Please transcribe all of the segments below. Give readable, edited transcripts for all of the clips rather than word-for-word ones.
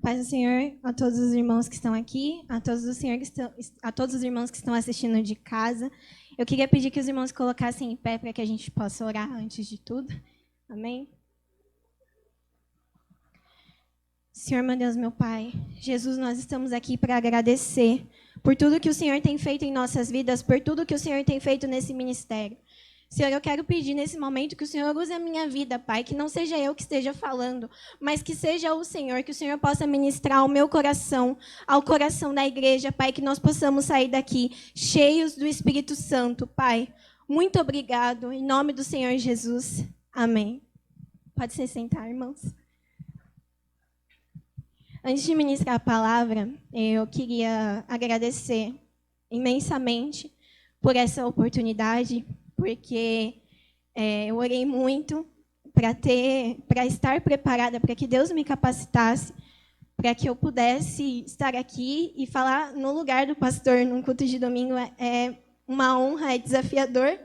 Paz do Senhor a todos os irmãos que estão aqui, a todos os irmãos que estão assistindo de casa. Eu queria pedir que os irmãos colocassem em pé para que a gente possa orar antes de tudo. Amém? Senhor, meu Deus, meu Pai, Jesus, nós estamos aqui para agradecer por tudo que o Senhor tem feito em nossas vidas, por tudo que o Senhor tem feito nesse ministério. Senhor, eu quero pedir nesse momento que o Senhor use a minha vida, Pai, que não seja eu que esteja falando, mas que seja o Senhor, que o Senhor possa ministrar ao meu coração, ao coração da igreja, Pai, que nós possamos sair daqui cheios do Espírito Santo, Pai. Muito obrigado, em nome do Senhor Jesus. Amém. Pode se sentar, irmãos. Antes de ministrar a palavra, eu queria agradecer imensamente por essa oportunidade, porque eu orei muito para estar preparada, para que Deus me capacitasse, para que eu pudesse estar aqui e falar no lugar do pastor num culto de domingo. É uma honra, é desafiador,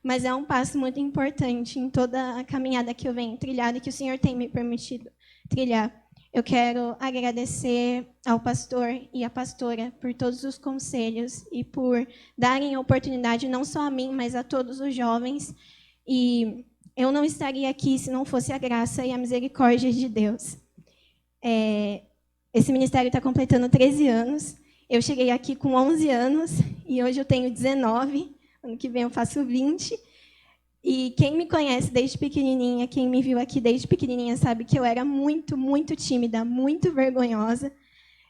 mas é um passo muito importante em toda a caminhada que eu venho trilhar e que o Senhor tem me permitido trilhar. Eu quero agradecer ao pastor e à pastora por todos os conselhos e por darem a oportunidade, não só a mim, mas a todos os jovens. E eu não estaria aqui se não fosse a graça e a misericórdia de Deus. Esse ministério está completando 13 anos. Eu cheguei aqui com 11 anos e hoje eu tenho 19. Ano que vem eu faço 20. E quem me conhece desde pequenininha, quem me viu aqui desde pequenininha, sabe que eu era muito, muito tímida, muito vergonhosa.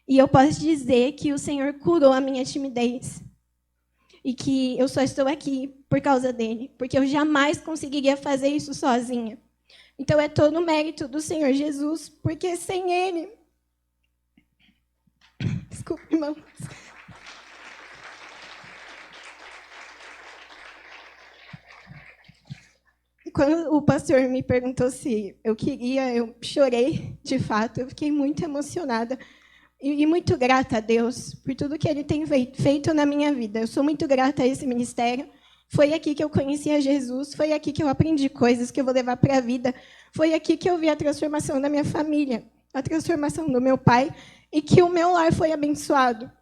E eu posso dizer que o Senhor curou a minha timidez. E que eu só estou aqui por causa dele, porque eu jamais conseguiria fazer isso sozinha. Então é todo o mérito do Senhor Jesus, porque sem ele... Desculpa, irmãos. Quando o pastor me perguntou se eu queria, eu chorei, de fato. Eu fiquei muito emocionada e muito grata a Deus por tudo que Ele tem feito na minha vida. Eu sou muito grata a esse ministério. Foi aqui que eu conheci a Jesus, foi aqui que eu aprendi coisas que eu vou levar para a vida. Foi aqui que eu vi a transformação da minha família, a transformação do meu pai, e que o meu lar foi abençoado.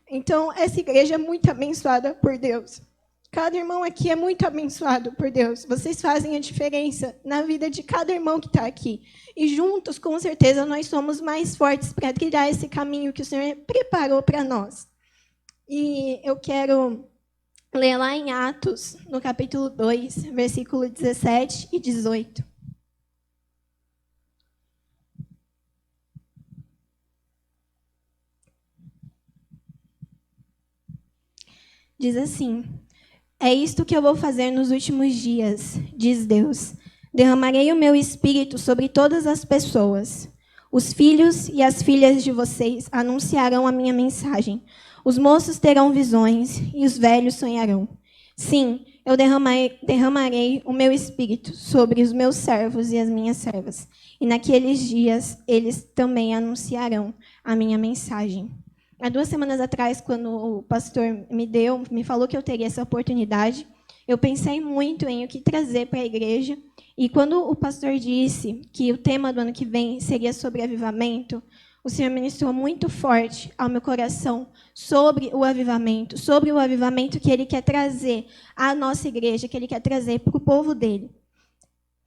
Então, essa igreja é muito abençoada por Deus. Cada irmão aqui é muito abençoado por Deus. Vocês fazem a diferença na vida de cada irmão que está aqui. E juntos, com certeza, nós somos mais fortes para trilhar esse caminho que o Senhor preparou para nós. E eu quero ler lá em Atos, no capítulo 2, versículo 17 e 18. Diz assim: é isto que eu vou fazer nos últimos dias, diz Deus. Derramarei o meu espírito sobre todas as pessoas. Os filhos e as filhas de vocês anunciarão a minha mensagem. Os moços terão visões e os velhos sonharão. Sim, eu derramarei o meu espírito sobre os meus servos e as minhas servas. E naqueles dias eles também anunciarão a minha mensagem. Há 2 semanas atrás, quando o pastor me falou que eu teria essa oportunidade, eu pensei muito em o que trazer para a igreja. E quando o pastor disse que o tema do ano que vem seria sobre avivamento, o Senhor ministrou muito forte ao meu coração sobre o avivamento que Ele quer trazer à nossa igreja, que Ele quer trazer para o povo dele.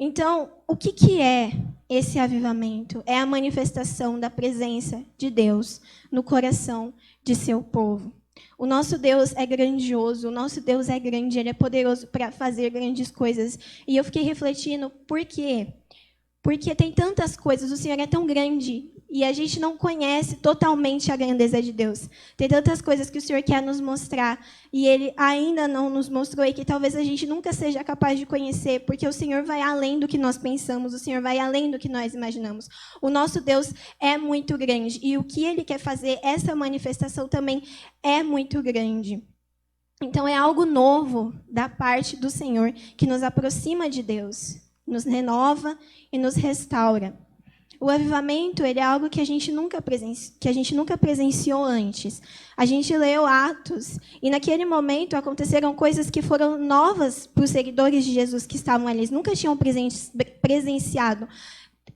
Então, o que é esse avivamento? É a manifestação da presença de Deus no coração de seu povo. O nosso Deus é grandioso, o nosso Deus é grande, Ele é poderoso para fazer grandes coisas. E eu fiquei refletindo, por quê? Porque tem tantas coisas, o Senhor é tão grande e a gente não conhece totalmente a grandeza de Deus. Tem tantas coisas que o Senhor quer nos mostrar e Ele ainda não nos mostrou e que talvez a gente nunca seja capaz de conhecer, porque o Senhor vai além do que nós pensamos, o Senhor vai além do que nós imaginamos. O nosso Deus é muito grande e o que Ele quer fazer, essa manifestação também é muito grande. Então é algo novo da parte do Senhor que nos aproxima de Deus, nos renova e nos restaura. O avivamento, ele é algo que a gente nunca presenciou antes. A gente leu Atos e naquele momento aconteceram coisas que foram novas para os seguidores de Jesus que estavam ali. Eles nunca tinham presenciado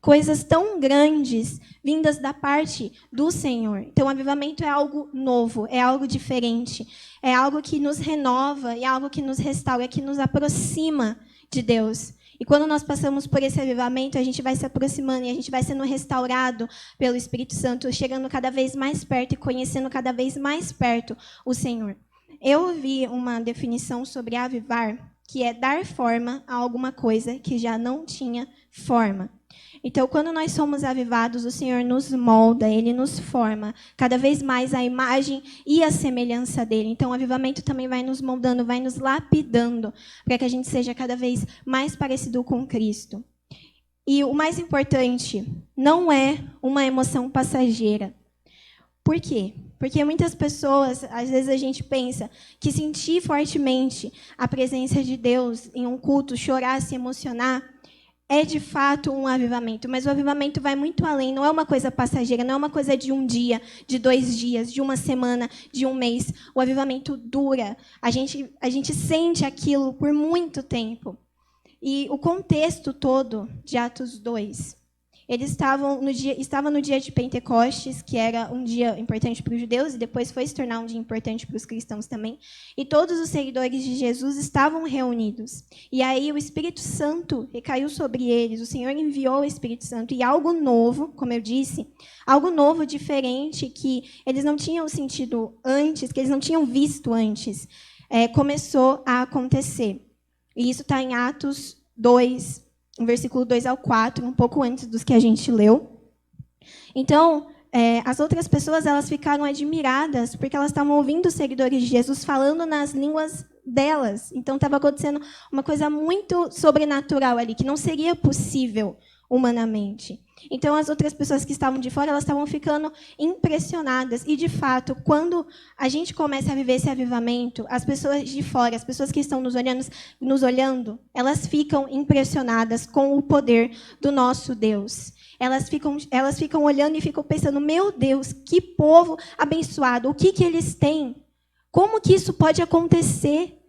coisas tão grandes vindas da parte do Senhor. Então, o avivamento é algo novo, é algo diferente, é algo que nos renova, é algo que nos restaura, que nos aproxima de Deus. E quando nós passamos por esse avivamento, a gente vai se aproximando e a gente vai sendo restaurado pelo Espírito Santo, chegando cada vez mais perto e conhecendo cada vez mais perto o Senhor. Eu ouvi uma definição sobre avivar, que é dar forma a alguma coisa que já não tinha forma. Então, quando nós somos avivados, o Senhor nos molda, Ele nos forma cada vez mais a imagem e a semelhança dEle. Então, o avivamento também vai nos moldando, vai nos lapidando, para que a gente seja cada vez mais parecido com Cristo. E o mais importante, não é uma emoção passageira. Por quê? Porque muitas pessoas, às vezes a gente pensa que sentir fortemente a presença de Deus em um culto, chorar, se emocionar, é de fato um avivamento. Mas o avivamento vai muito além, não é uma coisa passageira, não é uma coisa de um dia, de 2 dias, de uma semana, de um mês. O avivamento dura. A gente sente aquilo por muito tempo. E o contexto todo de Atos 2... Eles estavam no dia de Pentecostes, que era um dia importante para os judeus, e depois foi se tornar um dia importante para os cristãos também. E todos os seguidores de Jesus estavam reunidos. E aí o Espírito Santo recaiu sobre eles, o Senhor enviou o Espírito Santo, e algo novo, como eu disse, algo novo, diferente, que eles não tinham sentido antes, que eles não tinham visto antes, começou a acontecer. E isso está em Atos 2, versículo 2 ao 4, um pouco antes dos que a gente leu. Então, as outras pessoas elas ficaram admiradas, porque elas estavam ouvindo os seguidores de Jesus falando nas línguas delas. Então, estava acontecendo uma coisa muito sobrenatural ali, que não seria possível humanamente. Então, as outras pessoas que estavam de fora, elas estavam ficando impressionadas. E, de fato, quando a gente começa a viver esse avivamento, as pessoas de fora, as pessoas que estão nos olhando, elas ficam impressionadas com o poder do nosso Deus. Elas ficam olhando e ficam pensando, meu Deus, que povo abençoado, o que eles têm? Como que isso pode acontecer?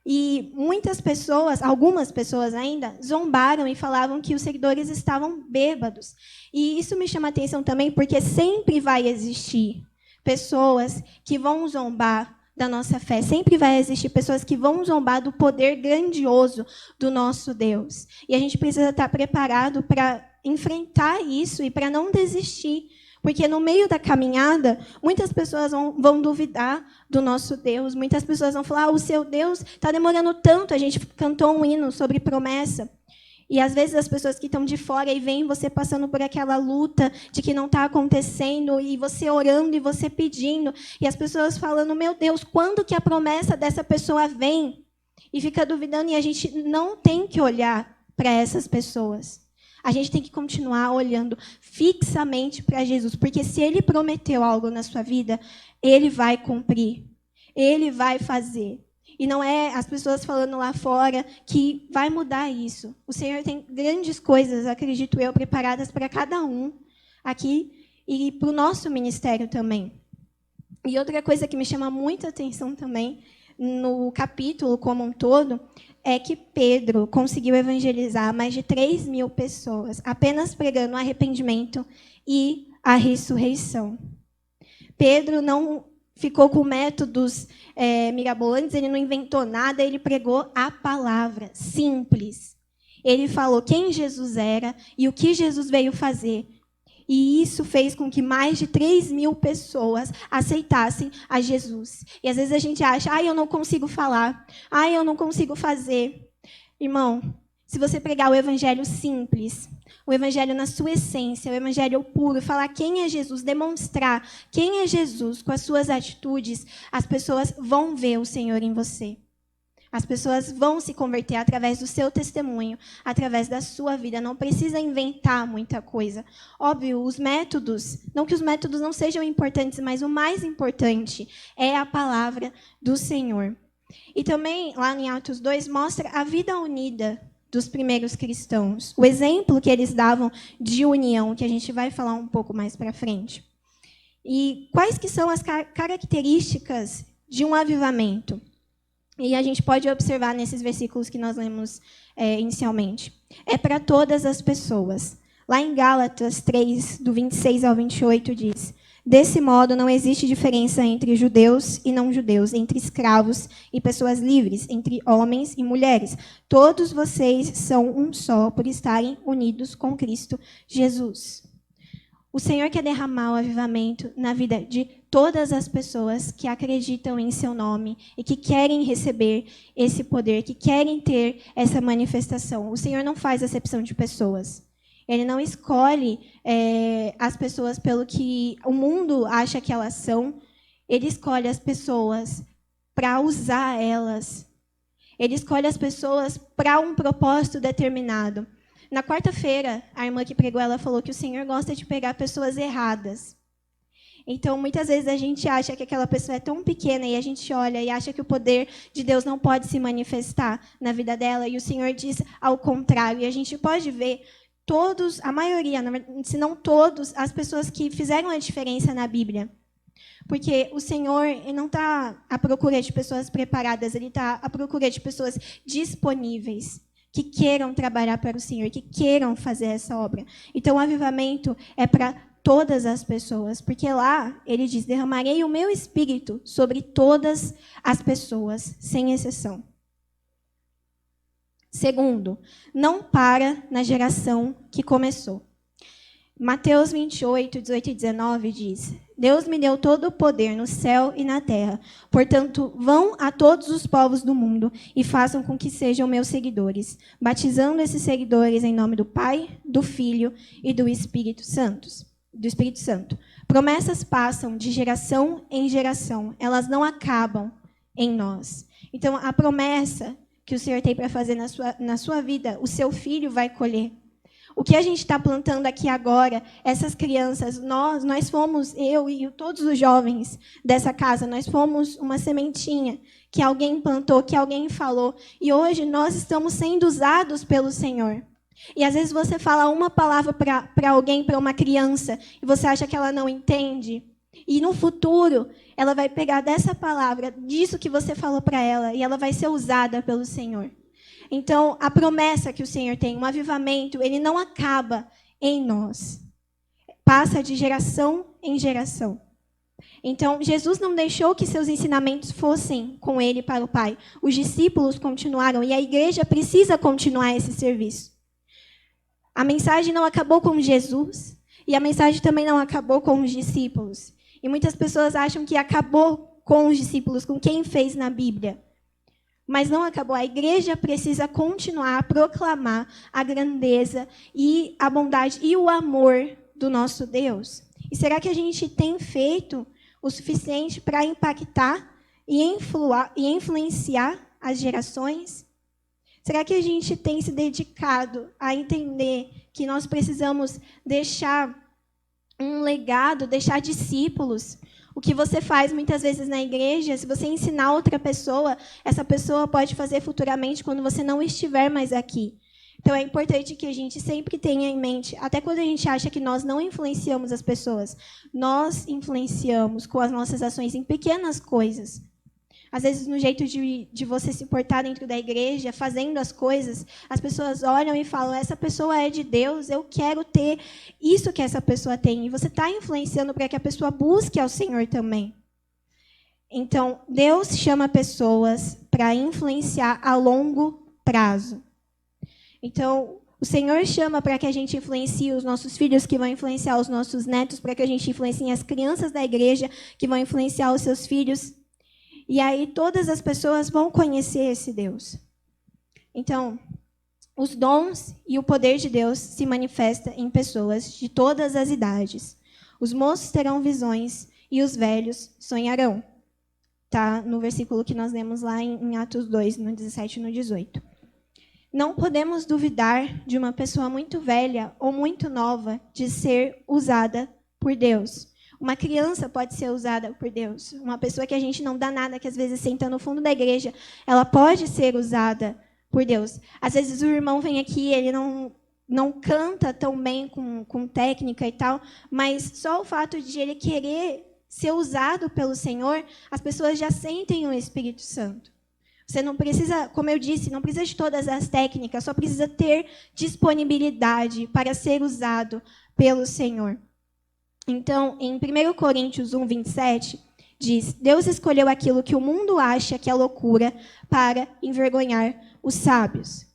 E muitas pessoas, algumas pessoas ainda, zombaram e falavam que os seguidores estavam bêbados. E isso me chama a atenção também, porque sempre vai existir pessoas que vão zombar da nossa fé. Sempre vai existir pessoas que vão zombar do poder grandioso do nosso Deus. E a gente precisa estar preparado para enfrentar isso e para não desistir. Porque no meio da caminhada, muitas pessoas vão duvidar do nosso Deus. Muitas pessoas vão falar, o seu Deus está demorando tanto. A gente cantou um hino sobre promessa. E, às vezes, as pessoas que estão de fora e veem você passando por aquela luta de que não está acontecendo, e você orando e você pedindo, e as pessoas falando, meu Deus, quando que a promessa dessa pessoa vem? E fica duvidando, e a gente não tem que olhar para essas pessoas. A gente tem que continuar olhando fixamente para Jesus, porque se Ele prometeu algo na sua vida, Ele vai cumprir, Ele vai fazer. E não é as pessoas falando lá fora que vai mudar isso. O Senhor tem grandes coisas, acredito eu, preparadas para cada um aqui e para o nosso ministério também. E outra coisa que me chama muita atenção também, no capítulo como um todo, é que Pedro conseguiu evangelizar mais de 3.000 pessoas, apenas pregando o arrependimento e a ressurreição. Pedro não ficou com métodos mirabolantes, ele não inventou nada, ele pregou a palavra, simples. Ele falou quem Jesus era e o que Jesus veio fazer. E isso fez com que mais de 3.000 pessoas aceitassem a Jesus. E às vezes a gente acha, eu não consigo falar, eu não consigo fazer. Irmão, se você pregar o evangelho simples, o evangelho na sua essência, o evangelho puro, falar quem é Jesus, demonstrar quem é Jesus com as suas atitudes, as pessoas vão ver o Senhor em você. As pessoas vão se converter através do seu testemunho, através da sua vida. Não precisa inventar muita coisa. Óbvio, os métodos, não que os métodos não sejam importantes, mas o mais importante é a palavra do Senhor. E também, lá em Atos 2, mostra a vida unida dos primeiros cristãos. O exemplo que eles davam de união, que a gente vai falar um pouco mais para frente. E quais que são as características de um avivamento? E a gente pode observar nesses versículos que nós lemos inicialmente. É para todas as pessoas. Lá em Gálatas 3, do 26 ao 28, diz: desse modo, não existe diferença entre judeus e não-judeus, entre escravos e pessoas livres, entre homens e mulheres. Todos vocês são um só, por estarem unidos com Cristo Jesus. O Senhor quer derramar o avivamento na vida de todas as pessoas que acreditam em seu nome e que querem receber esse poder, que querem ter essa manifestação. O Senhor não faz acepção de pessoas. Ele não escolhe as pessoas pelo que o mundo acha que elas são. Ele escolhe as pessoas para usar elas. Ele escolhe as pessoas para um propósito determinado. Na quarta-feira, a irmã que pregou, ela falou que o Senhor gosta de pegar pessoas erradas. Então, muitas vezes a gente acha que aquela pessoa é tão pequena e a gente olha e acha que o poder de Deus não pode se manifestar na vida dela. E o Senhor diz ao contrário. E a gente pode ver todos, a maioria, se não todos, as pessoas que fizeram a diferença na Bíblia. Porque o Senhor ele não está à procura de pessoas preparadas, Ele está à procura de pessoas disponíveis, que queiram trabalhar para o Senhor, que queiram fazer essa obra. Então, o avivamento é para todas as pessoas, porque lá ele diz: derramarei o meu espírito sobre todas as pessoas, sem exceção. Segundo, não para na geração que começou. Mateus 28, 18 e 19 diz: Deus me deu todo o poder no céu e na terra. Portanto, vão a todos os povos do mundo e façam com que sejam meus seguidores, batizando esses seguidores em nome do Pai, do Filho e do Espírito Santo. Promessas passam de geração em geração, elas não acabam em nós. Então, a promessa que o Senhor tem para fazer na sua vida, o seu filho vai colher. O que a gente está plantando aqui agora, essas crianças, nós fomos, eu e todos os jovens dessa casa, nós fomos uma sementinha que alguém plantou, que alguém falou, e hoje nós estamos sendo usados pelo Senhor. E às vezes você fala uma palavra para alguém, para uma criança, e você acha que ela não entende, e no futuro ela vai pegar dessa palavra, disso que você falou para ela, e ela vai ser usada pelo Senhor. Então, a promessa que o Senhor tem, um avivamento, ele não acaba em nós. Passa de geração em geração. Então, Jesus não deixou que seus ensinamentos fossem com ele para o Pai. Os discípulos continuaram e a igreja precisa continuar esse serviço. A mensagem não acabou com Jesus e a mensagem também não acabou com os discípulos. E muitas pessoas acham que acabou com os discípulos, com quem fez na Bíblia. Mas não acabou. A igreja precisa continuar a proclamar a grandeza e a bondade e o amor do nosso Deus. E será que a gente tem feito o suficiente para impactar e influenciar as gerações? Será que a gente tem se dedicado a entender que nós precisamos deixar um legado, deixar discípulos? O que você faz muitas vezes na igreja, se você ensinar outra pessoa, essa pessoa pode fazer futuramente quando você não estiver mais aqui. Então, é importante que a gente sempre tenha em mente, até quando a gente acha que nós não influenciamos as pessoas, nós influenciamos com as nossas ações em pequenas coisas. Às vezes, no jeito de você se portar dentro da igreja, fazendo as coisas, as pessoas olham e falam: essa pessoa é de Deus, eu quero ter isso que essa pessoa tem. E você está influenciando para que a pessoa busque ao Senhor também. Então, Deus chama pessoas para influenciar a longo prazo. Então, o Senhor chama para que a gente influencie os nossos filhos, que vão influenciar os nossos netos, para que a gente influencie as crianças da igreja, que vão influenciar os seus filhos. E aí todas as pessoas vão conhecer esse Deus. Então, os dons e o poder de Deus se manifestam em pessoas de todas as idades. Os moços terão visões e os velhos sonharão. Tá no versículo que nós lemos lá em Atos 2, no 17 e no 18. Não podemos duvidar de uma pessoa muito velha ou muito nova de ser usada por Deus. Uma criança pode ser usada por Deus. Uma pessoa que a gente não dá nada, que às vezes senta no fundo da igreja, ela pode ser usada por Deus. Às vezes o irmão vem aqui, ele não canta tão bem com técnica e tal, mas só o fato de ele querer ser usado pelo Senhor, as pessoas já sentem o Espírito Santo. Você não precisa, como eu disse, não precisa de todas as técnicas, só precisa ter disponibilidade para ser usado pelo Senhor. Então, em 1 Coríntios 1, 27, diz: Deus escolheu aquilo que o mundo acha que é loucura para envergonhar os sábios.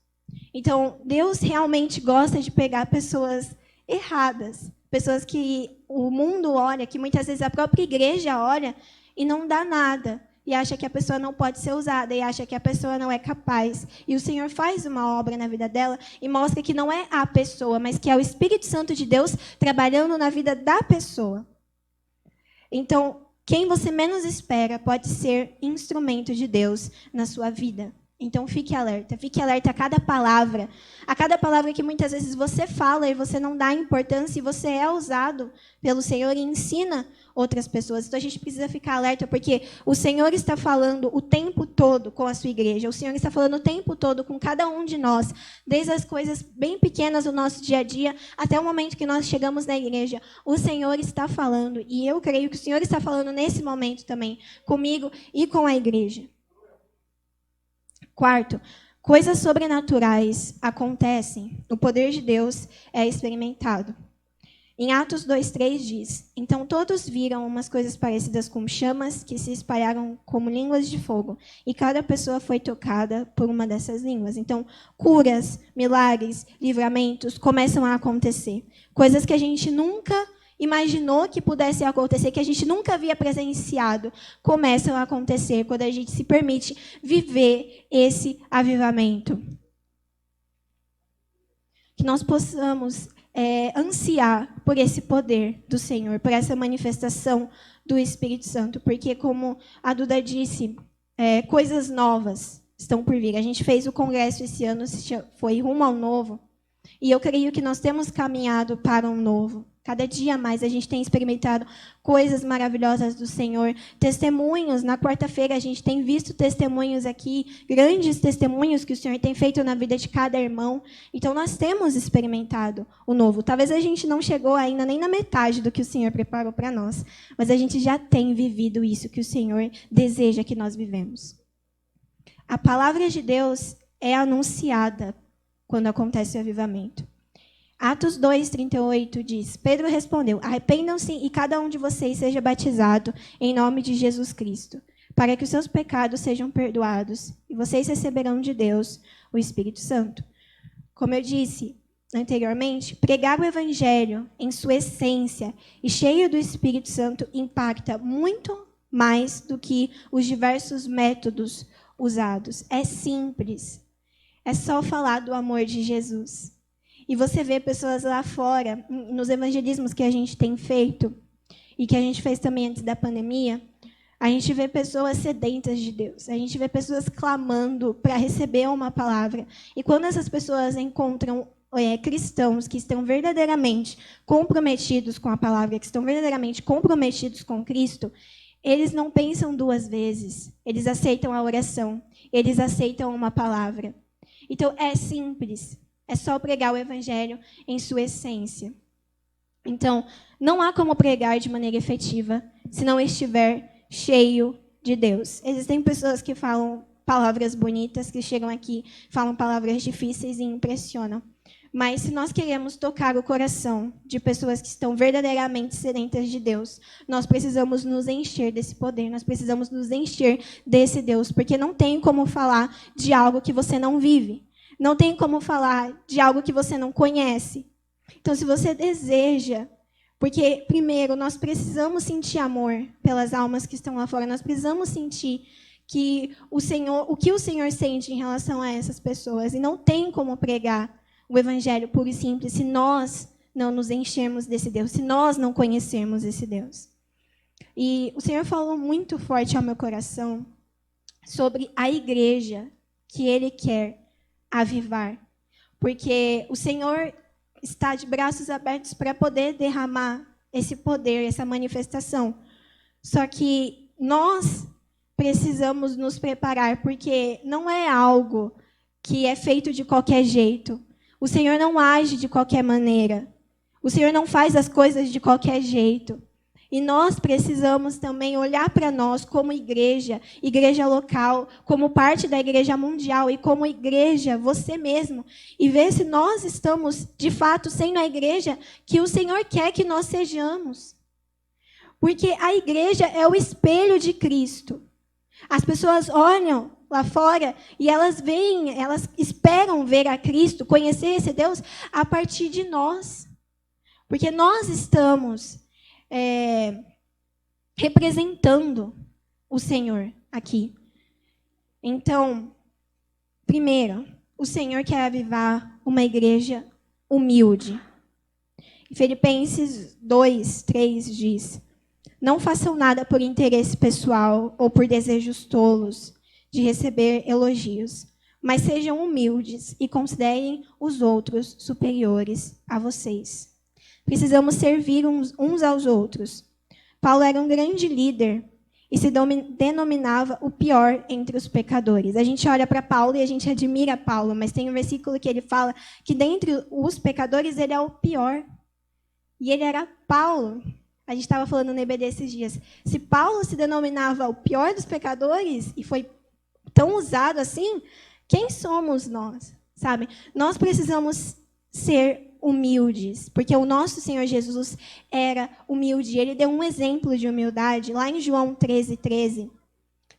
Então, Deus realmente gosta de pegar pessoas erradas, pessoas que o mundo olha, que muitas vezes a própria igreja olha e não dá nada, e acha que a pessoa não pode ser usada, e acha que a pessoa não é capaz. E o Senhor faz uma obra na vida dela e mostra que não é a pessoa, mas que é o Espírito Santo de Deus trabalhando na vida da pessoa. Então, quem você menos espera pode ser instrumento de Deus na sua vida. Então, fique alerta a cada palavra que muitas vezes você fala e você não dá importância, e você é usado pelo Senhor e ensina outras pessoas. Então, a gente precisa ficar alerta, porque o Senhor está falando o tempo todo com a sua igreja, o Senhor está falando o tempo todo com cada um de nós, desde as coisas bem pequenas do nosso dia a dia, até o momento que nós chegamos na igreja. O Senhor está falando, e eu creio que o Senhor está falando nesse momento também, comigo e com a igreja. Quarto, coisas sobrenaturais acontecem, o poder de Deus é experimentado. Em Atos 2:3 diz: Então todos viram umas coisas parecidas com chamas que se espalharam como línguas de fogo, e cada pessoa foi tocada por uma dessas línguas. Então, curas, milagres, livramentos começam a acontecer. Coisas que a gente nunca imaginou que pudesse acontecer, que a gente nunca havia presenciado, começam a acontecer quando a gente se permite viver esse avivamento. Que nós possamos ansiar por esse poder do Senhor, por essa manifestação do Espírito Santo, porque, como a Duda disse, coisas novas estão por vir. A gente fez o congresso esse ano, foi rumo ao novo, e eu creio que nós temos caminhado para um novo. Cada dia mais a gente tem experimentado coisas maravilhosas do Senhor, testemunhos. Na quarta-feira a gente tem visto testemunhos aqui, grandes testemunhos que o Senhor tem feito na vida de cada irmão. Então nós temos experimentado o novo. Talvez a gente não chegou ainda nem na metade do que o Senhor preparou para nós, mas a gente já tem vivido isso que o Senhor deseja que nós vivemos. A palavra de Deus é anunciada quando acontece o avivamento. Atos 2:38 diz: Pedro respondeu: Arrependam-se e cada um de vocês seja batizado em nome de Jesus Cristo, para que os seus pecados sejam perdoados, e vocês receberão de Deus o Espírito Santo. Como eu disse anteriormente, pregar o Evangelho em sua essência e cheio do Espírito Santo impacta muito mais do que os diversos métodos usados. É simples. É só falar do amor de Jesus. E você vê pessoas lá fora, nos evangelismos que a gente tem feito, e que a gente fez também antes da pandemia, a gente vê pessoas sedentas de Deus. A gente vê pessoas clamando para receber uma palavra. E quando essas pessoas encontram cristãos que estão verdadeiramente comprometidos com a palavra, que estão verdadeiramente comprometidos com Cristo, eles não pensam duas vezes. Eles aceitam a oração. Eles aceitam uma palavra. Então, é simples. É só pregar o Evangelho em sua essência. Então, não há como pregar de maneira efetiva se não estiver cheio de Deus. Existem pessoas que falam palavras bonitas, que chegam aqui, falam palavras difíceis e impressionam. Mas se nós queremos tocar o coração de pessoas que estão verdadeiramente sedentas de Deus, nós precisamos nos encher desse poder, nós precisamos nos encher desse Deus, porque não tem como falar de algo que você não vive. Não tem como falar de algo que você não conhece. Então, se você deseja, porque, primeiro, nós precisamos sentir amor pelas almas que estão lá fora, nós precisamos sentir que o que o Senhor sente em relação a essas pessoas, e não tem como pregar o Evangelho puro e simples se nós não nos enchermos desse Deus, se nós não conhecermos esse Deus. E o Senhor falou muito forte ao meu coração sobre a igreja que Ele quer avivar, porque o Senhor está de braços abertos para poder derramar esse poder, essa manifestação. Só que nós precisamos nos preparar, porque não é algo que é feito de qualquer jeito. O Senhor não age de qualquer maneira. O Senhor não faz as coisas de qualquer jeito. E nós precisamos também olhar para nós como igreja, igreja local, como parte da igreja mundial e como igreja, você mesmo, e ver se nós estamos, de fato, sendo a igreja que o Senhor quer que nós sejamos. Porque a igreja é o espelho de Cristo. As pessoas olham lá fora e elas veem, elas esperam ver a Cristo, conhecer esse Deus a partir de nós. Porque nós estamos representando o Senhor aqui. Então, primeiro, o Senhor quer avivar uma igreja humilde. Filipenses 2:3 diz: não façam nada por interesse pessoal ou por desejos tolos de receber elogios, mas sejam humildes e considerem os outros superiores a vocês. Precisamos servir uns aos outros. Paulo era um grande líder e se denominava o pior entre os pecadores. A gente olha para Paulo e a gente admira Paulo, mas tem um versículo que ele fala que dentre os pecadores ele é o pior. E ele era Paulo. A gente estava falando no EBD esses dias. Se Paulo se denominava o pior dos pecadores e foi tão usado assim, quem somos nós? Sabe? Nós precisamos ser humildes, porque o nosso Senhor Jesus era humilde. Ele deu um exemplo de humildade lá em João 13:13,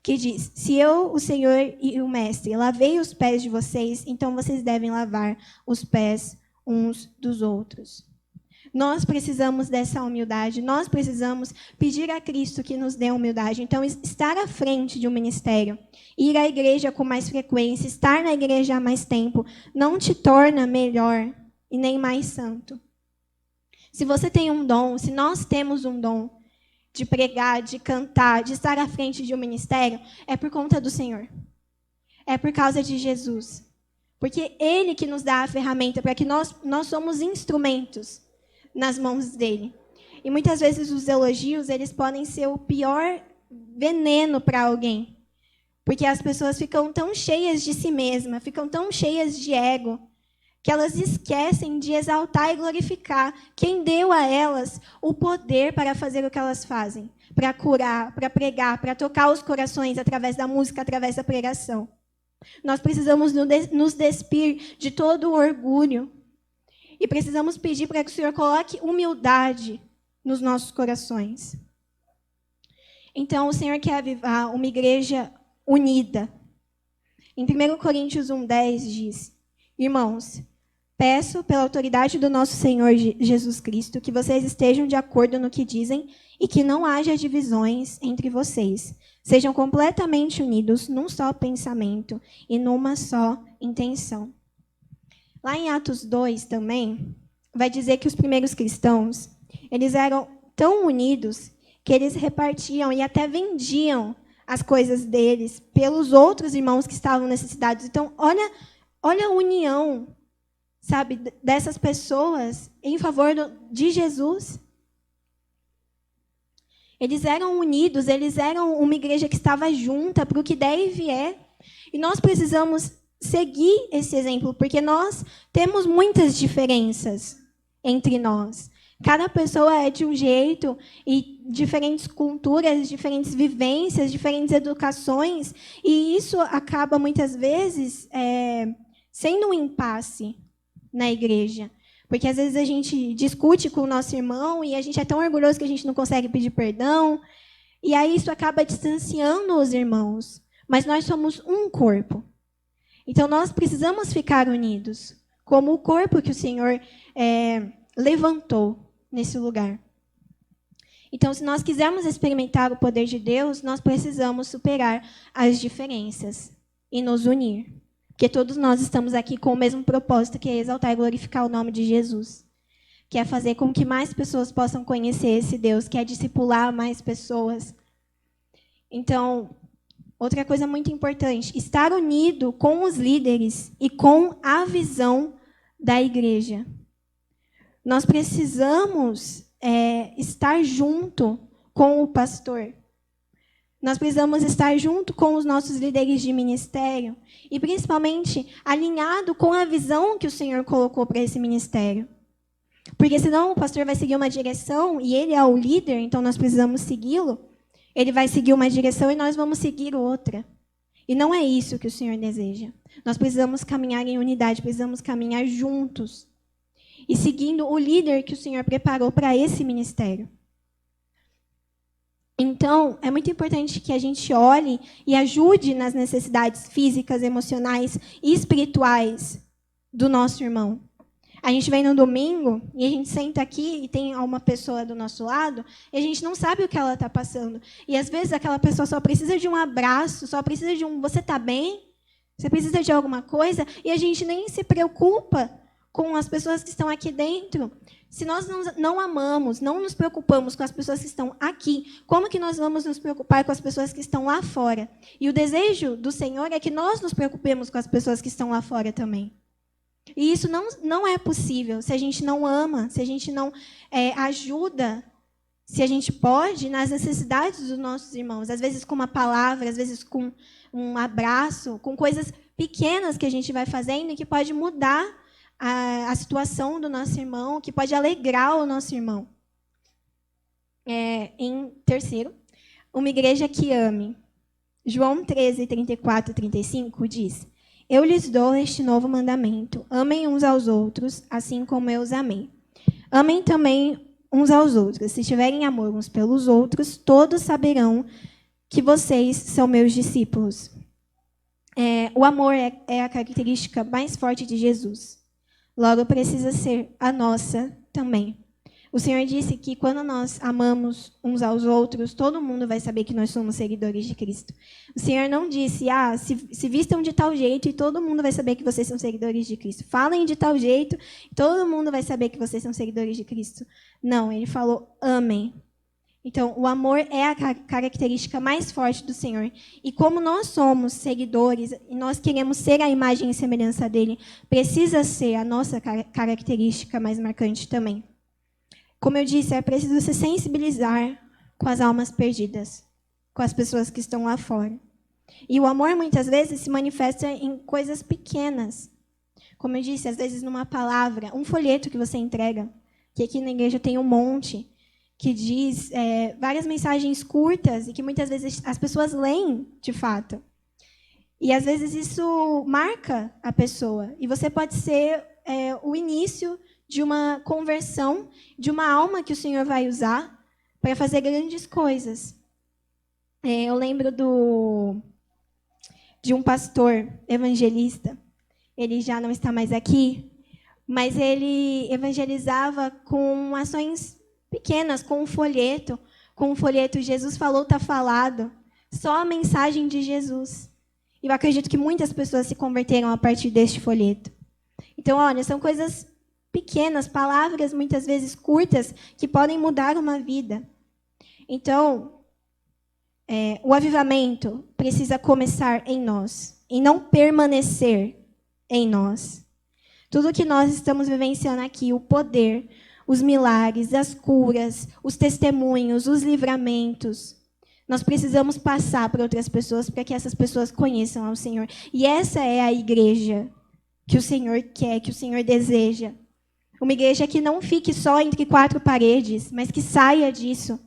que diz: se eu, o Senhor e o Mestre, lavei os pés de vocês, então vocês devem lavar os pés uns dos outros. Nós precisamos dessa humildade, nós precisamos pedir a Cristo que nos dê humildade. Então, estar à frente de um ministério, ir à igreja com mais frequência, estar na igreja há mais tempo, não te torna melhor e nem mais santo. Se você tem um dom, se nós temos um dom de pregar, de cantar, de estar à frente de um ministério, é por conta do Senhor. É por causa de Jesus. Porque Ele que nos dá a ferramenta para que nós somos instrumentos nas mãos dele. E muitas vezes os elogios, eles podem ser o pior veneno para alguém. Porque as pessoas ficam tão cheias de si mesmas, ficam tão cheias de ego, que elas esquecem de exaltar e glorificar quem deu a elas o poder para fazer o que elas fazem, para curar, para pregar, para tocar os corações através da música, através da pregação. Nós precisamos nos despir de todo o orgulho e precisamos pedir para que o Senhor coloque humildade nos nossos corações. Então, o Senhor quer avivar uma igreja unida. Em 1 Coríntios 1:10 diz: irmãos, peço pela autoridade do nosso Senhor Jesus Cristo que vocês estejam de acordo no que dizem e que não haja divisões entre vocês. Sejam completamente unidos num só pensamento e numa só intenção. Lá em Atos 2 também, vai dizer que os primeiros cristãos, eles eram tão unidos que eles repartiam e até vendiam as coisas deles pelos outros irmãos que estavam necessitados. Então, olha a união, sabe, dessas pessoas em favor de Jesus. Eles eram unidos, eles eram uma igreja que estava junta para o que der e vier. E nós precisamos seguir esse exemplo, porque nós temos muitas diferenças entre nós. Cada pessoa é de um jeito, e diferentes culturas, diferentes vivências, diferentes educações, e isso acaba, muitas vezes, sendo um impasse na igreja. Porque, às vezes, a gente discute com o nosso irmão e a gente é tão orgulhoso que a gente não consegue pedir perdão, e aí isso acaba distanciando os irmãos. Mas nós somos um corpo. Então, nós precisamos ficar unidos, como o corpo que o Senhor levantou nesse lugar. Então, se nós quisermos experimentar o poder de Deus, nós precisamos superar as diferenças e nos unir. Porque todos nós estamos aqui com o mesmo propósito, que é exaltar e glorificar o nome de Jesus. Que é fazer com que mais pessoas possam conhecer esse Deus, que é discipular mais pessoas. Então, outra coisa muito importante, estar unido com os líderes e com a visão da igreja. Nós precisamos estar junto com o pastor. Nós precisamos estar junto com os nossos líderes de ministério e, principalmente, alinhado com a visão que o Senhor colocou para esse ministério. Porque senão o pastor vai seguir uma direção e ele é o líder, então nós precisamos segui-lo. Ele vai seguir uma direção e nós vamos seguir outra. E não é isso que o Senhor deseja. Nós precisamos caminhar em unidade, precisamos caminhar juntos. E seguindo o líder que o Senhor preparou para esse ministério. Então, é muito importante que a gente olhe e ajude nas necessidades físicas, emocionais e espirituais do nosso irmão. A gente vem no domingo e a gente senta aqui e tem uma pessoa do nosso lado e a gente não sabe o que ela está passando. E, às vezes, aquela pessoa só precisa de um abraço, só precisa de um você está bem? Você precisa de alguma coisa? E a gente nem se preocupa com as pessoas que estão aqui dentro. Se nós não amamos, não nos preocupamos com as pessoas que estão aqui, como que nós vamos nos preocupar com as pessoas que estão lá fora? E o desejo do Senhor é que nós nos preocupemos com as pessoas que estão lá fora também. E isso não é possível se a gente não ama, se a gente não ajuda, se a gente pode, nas necessidades dos nossos irmãos. Às vezes com uma palavra, às vezes com um abraço, com coisas pequenas que a gente vai fazendo e que pode mudar a situação do nosso irmão, que pode alegrar o nosso irmão. Em terceiro, uma igreja que ame. João 13, 34 e 35 diz: Eu lhes dou este novo mandamento: amem uns aos outros, assim como eu os amei. Amem também uns aos outros. Se tiverem amor uns pelos outros, todos saberão que vocês são meus discípulos. O amor é a característica mais forte de Jesus. Logo, precisa ser a nossa também. O Senhor disse que quando nós amamos uns aos outros, todo mundo vai saber que nós somos seguidores de Cristo. O Senhor não disse, se vistam de tal jeito e todo mundo vai saber que vocês são seguidores de Cristo. Falem de tal jeito e todo mundo vai saber que vocês são seguidores de Cristo. Não, ele falou, amem. Então, o amor é a característica mais forte do Senhor. E como nós somos seguidores e nós queremos ser a imagem e semelhança dele, precisa ser a nossa característica mais marcante também. Como eu disse, é preciso se sensibilizar com as almas perdidas, com as pessoas que estão lá fora. E o amor, muitas vezes, se manifesta em coisas pequenas. Como eu disse, às vezes numa palavra, um folheto que você entrega, que aqui na igreja tem um monte, que diz várias mensagens curtas e que muitas vezes as pessoas leem de fato. E às vezes isso marca a pessoa. E você pode ser o início de uma conversão, de uma alma que o Senhor vai usar para fazer grandes coisas. Eu lembro de um pastor evangelista, ele já não está mais aqui, mas ele evangelizava com ações pequenas, com um folheto Jesus falou, está falado, só a mensagem de Jesus. E eu acredito que muitas pessoas se converteram a partir deste folheto. Então, olha, são coisas pequenas, palavras muitas vezes curtas, que podem mudar uma vida. Então, o avivamento precisa começar em nós, e não permanecer em nós. Tudo que nós estamos vivenciando aqui, o poder, os milagres, as curas, os testemunhos, os livramentos, nós precisamos passar para outras pessoas para que essas pessoas conheçam ao Senhor. E essa é a igreja que o Senhor quer, que o Senhor deseja. Uma igreja que não fique só entre quatro paredes, mas que saia disso.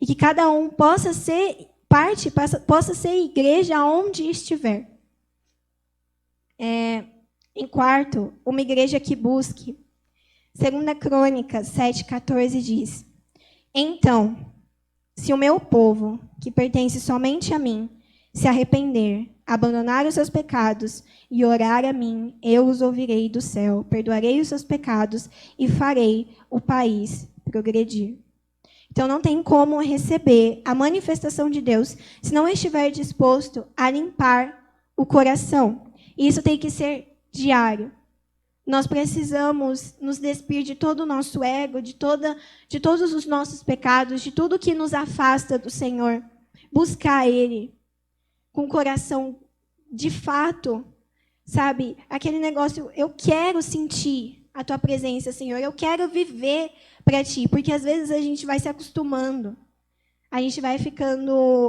E que cada um possa ser parte, possa ser igreja onde estiver. Em quarto, uma igreja que busque. 2 Crônicas 7,14 diz: Então, se o meu povo, que pertence somente a mim, se arrepender, abandonar os seus pecados e orar a mim, eu os ouvirei do céu, perdoarei os seus pecados e farei o país progredir. Então, não tem como receber a manifestação de Deus se não estiver disposto a limpar o coração. E isso tem que ser diário. Nós precisamos nos despir de todo o nosso ego, de todos os nossos pecados, de tudo que nos afasta do Senhor. Buscar Ele com o coração de fato, sabe? Aquele negócio, eu quero sentir a Tua presença, Senhor. Eu quero viver para Ti, porque às vezes a gente vai se acostumando. A gente vai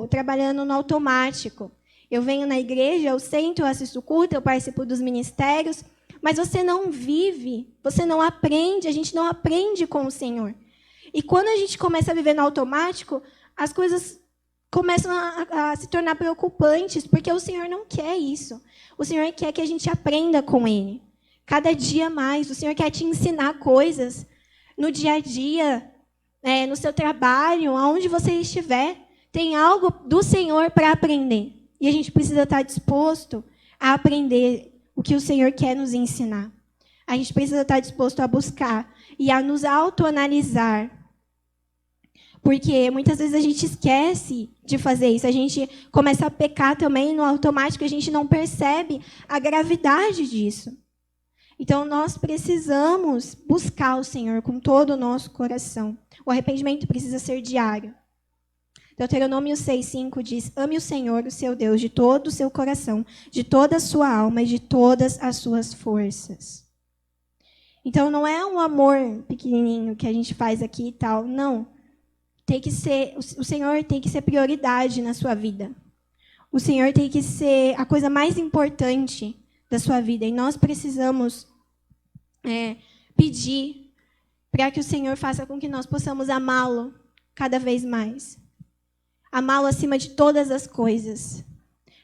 trabalhando no automático. Eu venho na igreja, eu sento, eu assisto o culto, eu participo dos ministérios, mas você não vive, você não aprende, a gente não aprende com o Senhor. E quando a gente começa a viver no automático, as coisas começam a se tornar preocupantes, porque o Senhor não quer isso. O Senhor quer que a gente aprenda com Ele. Cada dia mais. O Senhor quer te ensinar coisas no dia a dia, no seu trabalho, aonde você estiver. Tem algo do Senhor para aprender. E a gente precisa estar disposto a aprender o que o Senhor quer nos ensinar. A gente precisa estar disposto a buscar e a nos autoanalisar. Porque muitas vezes a gente esquece de fazer isso. A gente começa a pecar também no automático, a gente não percebe a gravidade disso. Então, nós precisamos buscar o Senhor com todo o nosso coração. O arrependimento precisa ser diário. Deuteronômio 6:5 diz: ame o Senhor, o seu Deus, de todo o seu coração, de toda a sua alma e de todas as suas forças. Então, não é um amor pequenininho que a gente faz aqui e tal. Não. Tem que ser, o Senhor tem que ser prioridade na sua vida. O Senhor tem que ser a coisa mais importante da sua vida. E nós precisamos pedir para que o Senhor faça com que nós possamos amá-lo cada vez mais. Amá-lo acima de todas as coisas.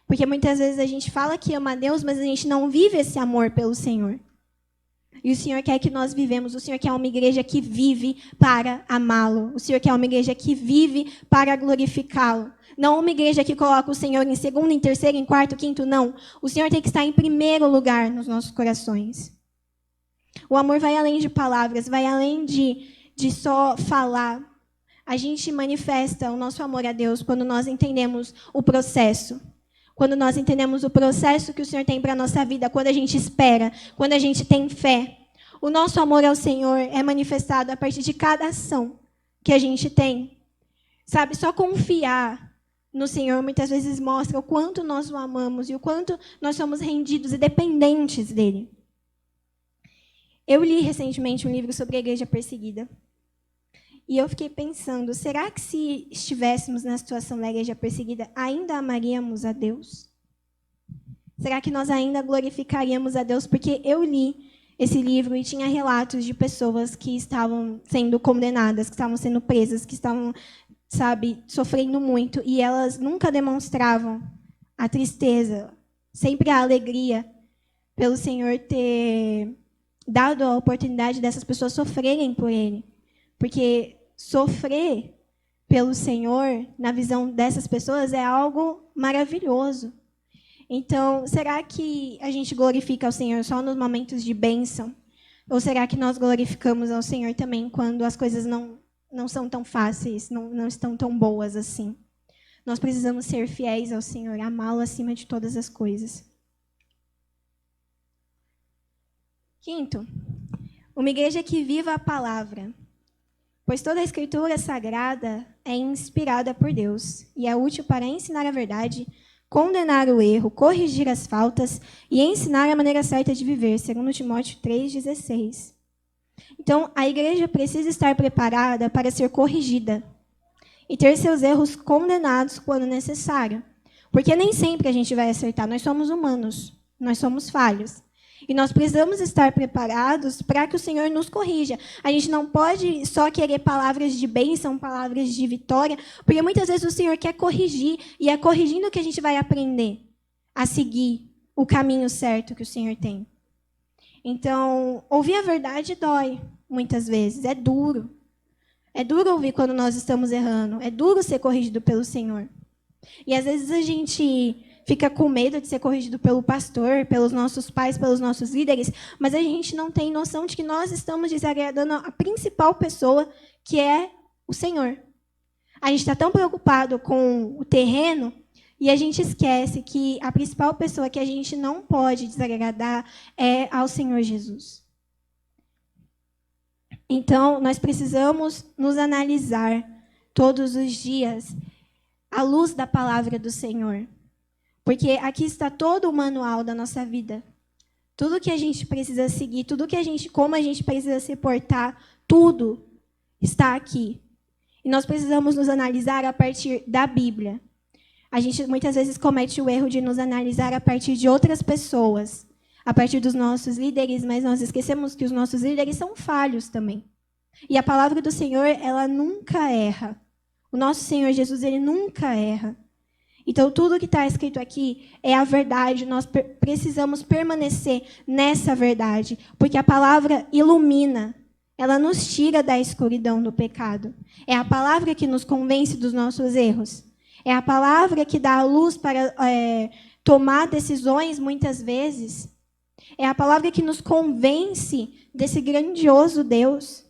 Porque muitas vezes a gente fala que ama a Deus, mas a gente não vive esse amor pelo Senhor. E o Senhor quer que nós vivemos. O Senhor quer uma igreja que vive para amá-lo. O Senhor quer uma igreja que vive para glorificá-lo. Não uma igreja que coloca o Senhor em segundo, em terceiro, em quarto, quinto, não. O Senhor tem que estar em primeiro lugar nos nossos corações. O amor vai além de palavras, vai além de só falar. A gente manifesta o nosso amor a Deus quando nós entendemos o processo. Quando nós entendemos o processo que o Senhor tem para a nossa vida, quando a gente espera, quando a gente tem fé. O nosso amor ao Senhor é manifestado a partir de cada ação que a gente tem. Sabe, só confiar no Senhor muitas vezes mostra o quanto nós o amamos e o quanto nós somos rendidos e dependentes dele. Eu li recentemente um livro sobre a igreja perseguida. E eu fiquei pensando, será que se estivéssemos na situação da igreja perseguida, ainda amaríamos a Deus? Será que nós ainda glorificaríamos a Deus? Porque eu li esse livro e tinha relatos de pessoas que estavam sendo condenadas, que estavam sendo presas, que estavam, sofrendo muito. E elas nunca demonstravam a tristeza, sempre a alegria pelo Senhor ter dado a oportunidade dessas pessoas sofrerem por Ele. Porque sofrer pelo Senhor, na visão dessas pessoas, é algo maravilhoso. Então, será que a gente glorifica ao Senhor só nos momentos de bênção? Ou será que nós glorificamos ao Senhor também quando as coisas não são tão fáceis, não estão tão boas assim? Nós precisamos ser fiéis ao Senhor, amá-lo acima de todas as coisas. Quinto, uma igreja que viva a palavra. Pois toda a Escritura sagrada é inspirada por Deus e é útil para ensinar a verdade, condenar o erro, corrigir as faltas e ensinar a maneira certa de viver, segundo Timóteo 3,16. Então, a igreja precisa estar preparada para ser corrigida e ter seus erros condenados quando necessário. Porque nem sempre a gente vai acertar, nós somos humanos, nós somos falhos. E nós precisamos estar preparados para que o Senhor nos corrija. A gente não pode só querer palavras de bênção, palavras de vitória, porque muitas vezes o Senhor quer corrigir, e é corrigindo que a gente vai aprender a seguir o caminho certo que o Senhor tem. Então, ouvir a verdade dói, muitas vezes, é duro. É duro ouvir quando nós estamos errando, é duro ser corrigido pelo Senhor. E às vezes a gente fica com medo de ser corrigido pelo pastor, pelos nossos pais, pelos nossos líderes, mas a gente não tem noção de que nós estamos desagradando a principal pessoa, que é o Senhor. A gente está tão preocupado com o terreno e a gente esquece que a principal pessoa que a gente não pode desagradar é ao Senhor Jesus. Então, nós precisamos nos analisar todos os dias à luz da palavra do Senhor. Porque aqui está todo o manual da nossa vida. Tudo que a gente precisa seguir, como a gente precisa se portar, tudo está aqui. E nós precisamos nos analisar a partir da Bíblia. A gente muitas vezes comete o erro de nos analisar a partir de outras pessoas, a partir dos nossos líderes, mas nós esquecemos que os nossos líderes são falhos também. E a palavra do Senhor, ela nunca erra. O nosso Senhor Jesus, ele nunca erra. Então, tudo que está escrito aqui é a verdade. Nós precisamos permanecer nessa verdade, porque a palavra ilumina. Ela nos tira da escuridão do pecado. É a palavra que nos convence dos nossos erros. É a palavra que dá a luz para tomar decisões, muitas vezes. É a palavra que nos convence desse grandioso Deus.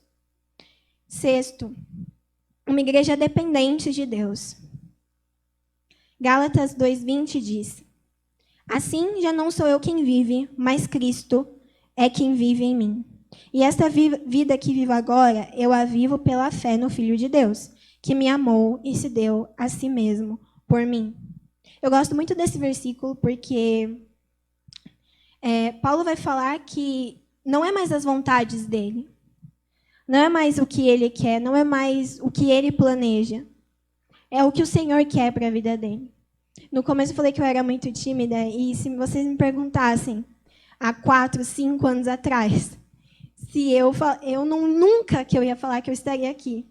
Sexto, uma igreja dependente de Deus. Gálatas 2:20 diz: assim já não sou eu quem vive, mas Cristo é quem vive em mim. E esta vida que vivo agora, eu a vivo pela fé no Filho de Deus, que me amou e se deu a si mesmo por mim. Eu gosto muito desse versículo porque Paulo vai falar que não é mais as vontades dele, não é mais o que ele quer, não é mais o que ele planeja, é o que o Senhor quer para a vida dele. No começo eu falei que eu era muito tímida, e se vocês me perguntassem há 4, 5 anos atrás, se eu nunca que eu ia falar que eu estaria aqui.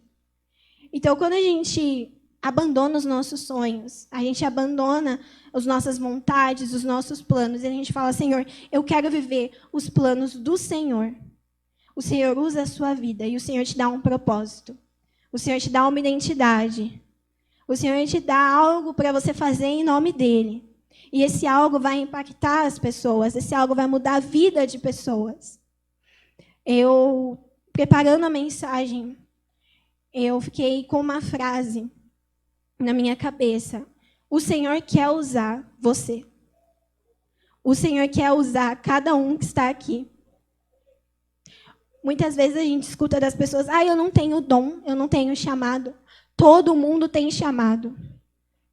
Então, quando a gente abandona os nossos sonhos, a gente abandona as nossas vontades, os nossos planos, e a gente fala: Senhor, eu quero viver os planos do Senhor. O Senhor usa a sua vida e o Senhor te dá um propósito. O Senhor te dá uma identidade. O Senhor te dá algo para você fazer em nome dele. E esse algo vai impactar as pessoas, esse algo vai mudar a vida de pessoas. Eu, preparando a mensagem, eu fiquei com uma frase na minha cabeça: o Senhor quer usar você. O Senhor quer usar cada um que está aqui. Muitas vezes a gente escuta das pessoas: eu não tenho dom, eu não tenho chamado. Todo mundo tem chamado.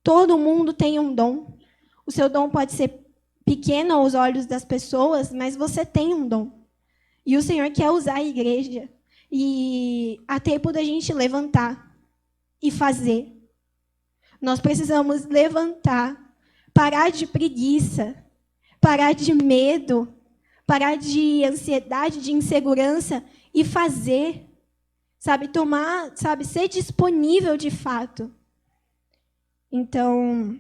Todo mundo tem um dom. O seu dom pode ser pequeno aos olhos das pessoas, mas você tem um dom. E o Senhor quer usar a igreja. E há tempo da gente levantar e fazer. Nós precisamos levantar, parar de preguiça, parar de medo, parar de ansiedade, de insegurança e fazer. Ser disponível de fato. Então,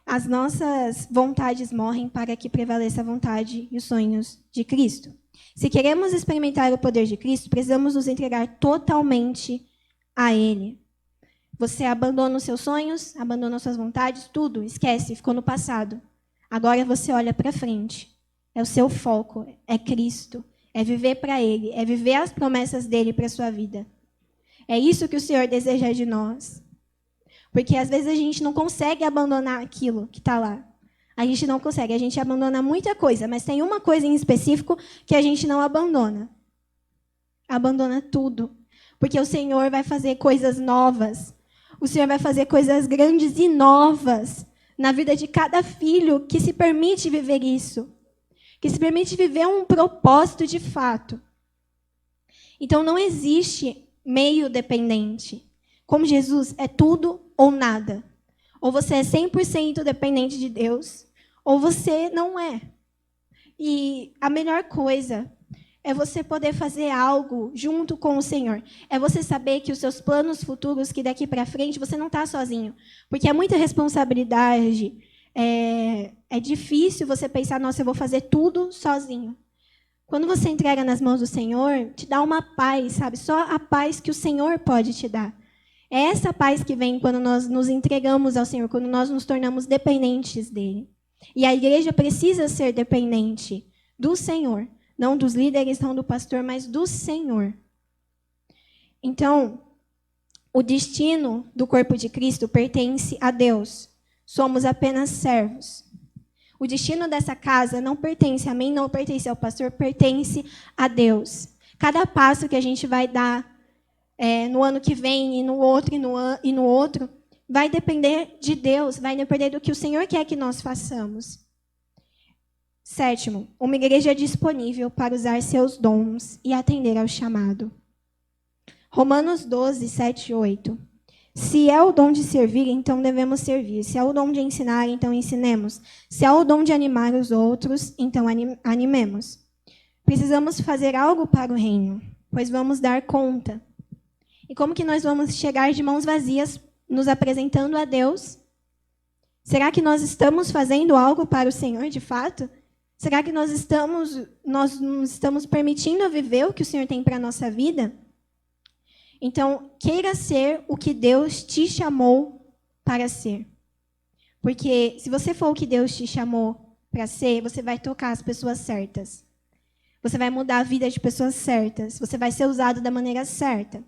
as nossas vontades morrem para que prevaleça a vontade e os sonhos de Cristo. Se queremos experimentar o poder de Cristo, precisamos nos entregar totalmente a Ele. Você abandona os seus sonhos, abandona as suas vontades, tudo, esquece, ficou no passado. Agora você olha para frente. É o seu foco, é Cristo. É viver para Ele, é viver as promessas dEle para a sua vida. É isso que o Senhor deseja de nós. Porque às vezes a gente não consegue abandonar aquilo que está lá. A gente não consegue, a gente abandona muita coisa, mas tem uma coisa em específico que a gente não abandona. Abandona tudo. Porque o Senhor vai fazer coisas novas. O Senhor vai fazer coisas grandes e novas na vida de cada filho que se permite viver isso. Que se permite viver um propósito de fato. Então, não existe meio dependente. Como Jesus, é tudo ou nada. Ou você é 100% dependente de Deus, ou você não é. E a melhor coisa é você poder fazer algo junto com o Senhor. É você saber que os seus planos futuros, que daqui para frente, você não está sozinho. Porque é muita responsabilidade. É difícil você pensar: nossa, eu vou fazer tudo sozinho. Quando você entrega nas mãos do Senhor, te dá uma paz, sabe? Só a paz que o Senhor pode te dar. É essa paz que vem quando nós nos entregamos ao Senhor, quando nós nos tornamos dependentes dEle. E a igreja precisa ser dependente do Senhor. Não dos líderes, não do pastor, mas do Senhor. Então, o destino do corpo de Cristo pertence a Deus. Somos apenas servos. O destino dessa casa não pertence a mim, não pertence ao pastor, pertence a Deus. Cada passo que a gente vai dar no ano que vem, e no outro, e no outro, vai depender de Deus, vai depender do que o Senhor quer que nós façamos. Sétimo, uma igreja disponível para usar seus dons e atender ao chamado. Romanos 12, 7 e 8. Se é o dom de servir, então devemos servir. Se é o dom de ensinar, então ensinemos. Se é o dom de animar os outros, então animemos. Precisamos fazer algo para o reino, pois vamos dar conta. E como que nós vamos chegar de mãos vazias, nos apresentando a Deus? Será que nós estamos fazendo algo para o Senhor, de fato? Será que nós nos estamos permitindo viver o que o Senhor tem para a nossa vida? Então, queira ser o que Deus te chamou para ser. Porque se você for o que Deus te chamou para ser, você vai tocar as pessoas certas. Você vai mudar a vida de pessoas certas. Você vai ser usado da maneira certa.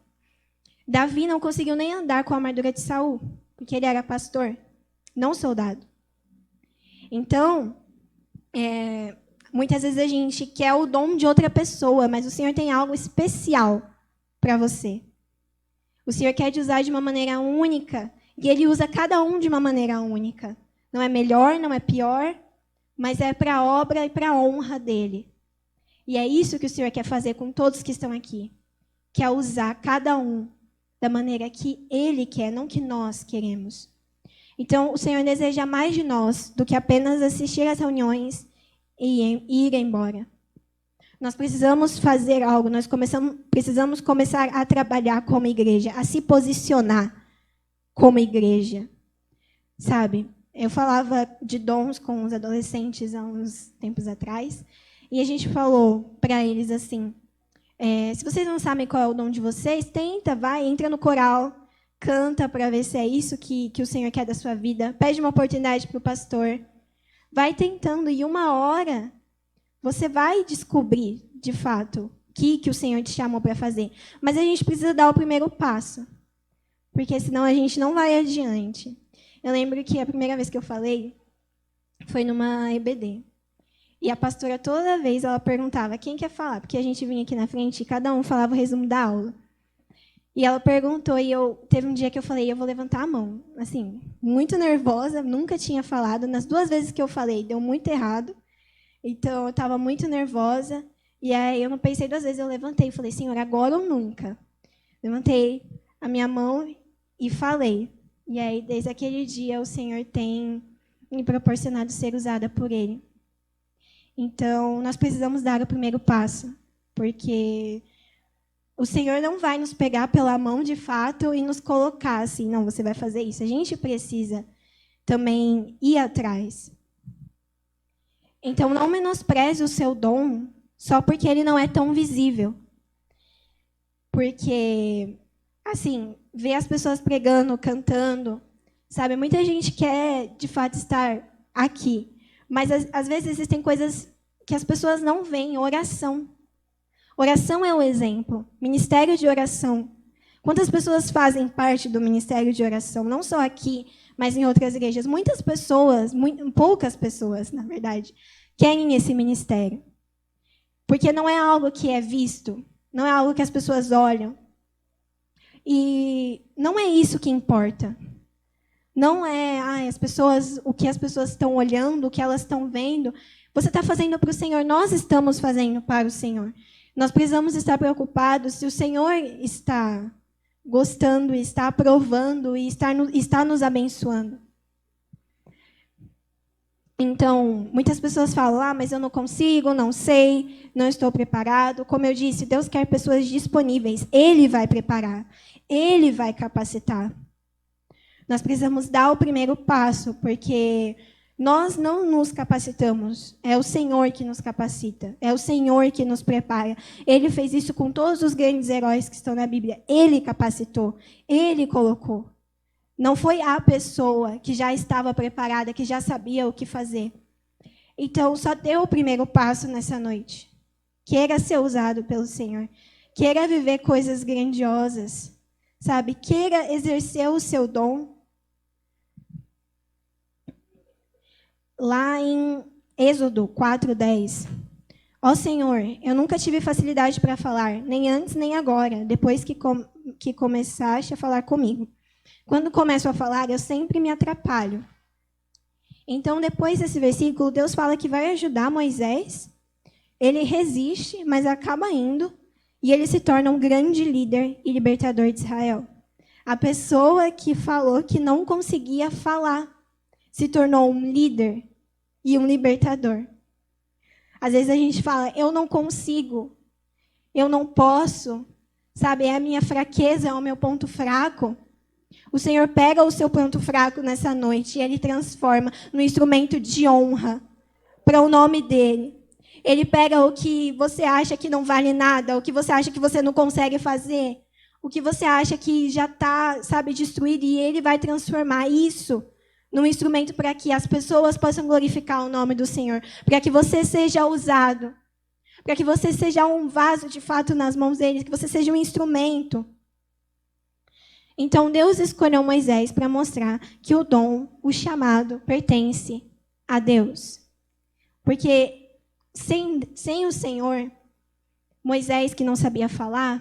Davi não conseguiu nem andar com a armadura de Saul, porque ele era pastor, não soldado. Então, muitas vezes a gente quer o dom de outra pessoa, mas o Senhor tem algo especial para você. O Senhor quer te usar de uma maneira única, e Ele usa cada um de uma maneira única. Não é melhor, não é pior, mas é para a obra e para a honra dEle. E é isso que o Senhor quer fazer com todos que estão aqui. Quer usar cada um da maneira que Ele quer, não que nós queremos. Então, o Senhor deseja mais de nós do que apenas assistir às reuniões e ir embora. Nós precisamos fazer algo, precisamos começar a trabalhar como igreja, a se posicionar como igreja. Sabe, eu falava de dons com os adolescentes há uns tempos atrás, e a gente falou para eles assim, se vocês não sabem qual é o dom de vocês, tenta, vai, entra no coral, canta para ver se é isso que o Senhor quer da sua vida, pede uma oportunidade para o pastor, vai tentando, e uma hora você vai descobrir, de fato, o que o Senhor te chamou para fazer. Mas a gente precisa dar o primeiro passo, porque senão a gente não vai adiante. Eu lembro que a primeira vez que eu falei foi numa EBD. E a pastora, toda vez, ela perguntava, quem quer falar? Porque a gente vinha aqui na frente e cada um falava o resumo da aula. E ela perguntou, e teve um dia que eu falei, eu vou levantar a mão. Assim, muito nervosa, nunca tinha falado. Nas 2 vezes que eu falei, deu muito errado. Então, eu estava muito nervosa. E aí, eu não pensei 2 vezes, eu levantei e falei, Senhor, agora ou nunca? Levantei a minha mão e falei. E aí, desde aquele dia, o Senhor tem me proporcionado ser usada por Ele. Então, nós precisamos dar o primeiro passo, porque o Senhor não vai nos pegar pela mão, de fato, e nos colocar assim, não, você vai fazer isso. A gente precisa também ir atrás. Então, não menospreze o seu dom só porque ele não é tão visível. Porque, assim, ver as pessoas pregando, cantando, sabe? Muita gente quer, de fato, estar aqui. Mas, às vezes, existem coisas que as pessoas não veem. Oração. Oração é o exemplo. Ministério de oração. Quantas pessoas fazem parte do ministério de oração? Não só aqui, mas em outras igrejas. Muitas pessoas, poucas pessoas, na verdade, querem esse ministério. Porque não é algo que é visto. Não é algo que as pessoas olham. E não é isso que importa. Não é o que as pessoas estão olhando, o que elas estão vendo. Você está fazendo para o Senhor, nós estamos fazendo para o Senhor. Nós precisamos estar preocupados se o Senhor está gostando, está aprovando e está nos abençoando. Então, muitas pessoas falam, mas eu não consigo, não sei, não estou preparado. Como eu disse, Deus quer pessoas disponíveis. Ele vai preparar, Ele vai capacitar. Nós precisamos dar o primeiro passo, porque nós não nos capacitamos. É o Senhor que nos capacita. É o Senhor que nos prepara. Ele fez isso com todos os grandes heróis que estão na Bíblia. Ele capacitou. Ele colocou. Não foi a pessoa que já estava preparada, que já sabia o que fazer. Então, só dê o primeiro passo nessa noite. Queira ser usado pelo Senhor. Queira viver coisas grandiosas. Sabe? Queira exercer o seu dom. Lá em Êxodo 4:10. Ó Senhor, eu nunca tive facilidade para falar, nem antes nem agora, depois que começaste a falar comigo. Quando começo a falar, eu sempre me atrapalho. Então, depois desse versículo, Deus fala que vai ajudar Moisés. Ele resiste, mas acaba indo, e ele se torna um grande líder e libertador de Israel. A pessoa que falou que não conseguia falar se tornou um líder e um libertador. Às vezes a gente fala, eu não consigo, eu não posso, sabe? É a minha fraqueza, é o meu ponto fraco. O Senhor pega o seu ponto fraco nessa noite e Ele transforma no instrumento de honra para o nome dEle. Ele pega o que você acha que não vale nada, o que você acha que você não consegue fazer, o que você acha que já está, sabe, destruído, e Ele vai transformar isso num instrumento para que as pessoas possam glorificar o nome do Senhor, para que você seja usado, para que você seja um vaso de fato nas mãos dEle, que você seja um instrumento. Então Deus escolheu Moisés para mostrar que o dom, o chamado, pertence a Deus. Porque sem o Senhor, Moisés, que não sabia falar,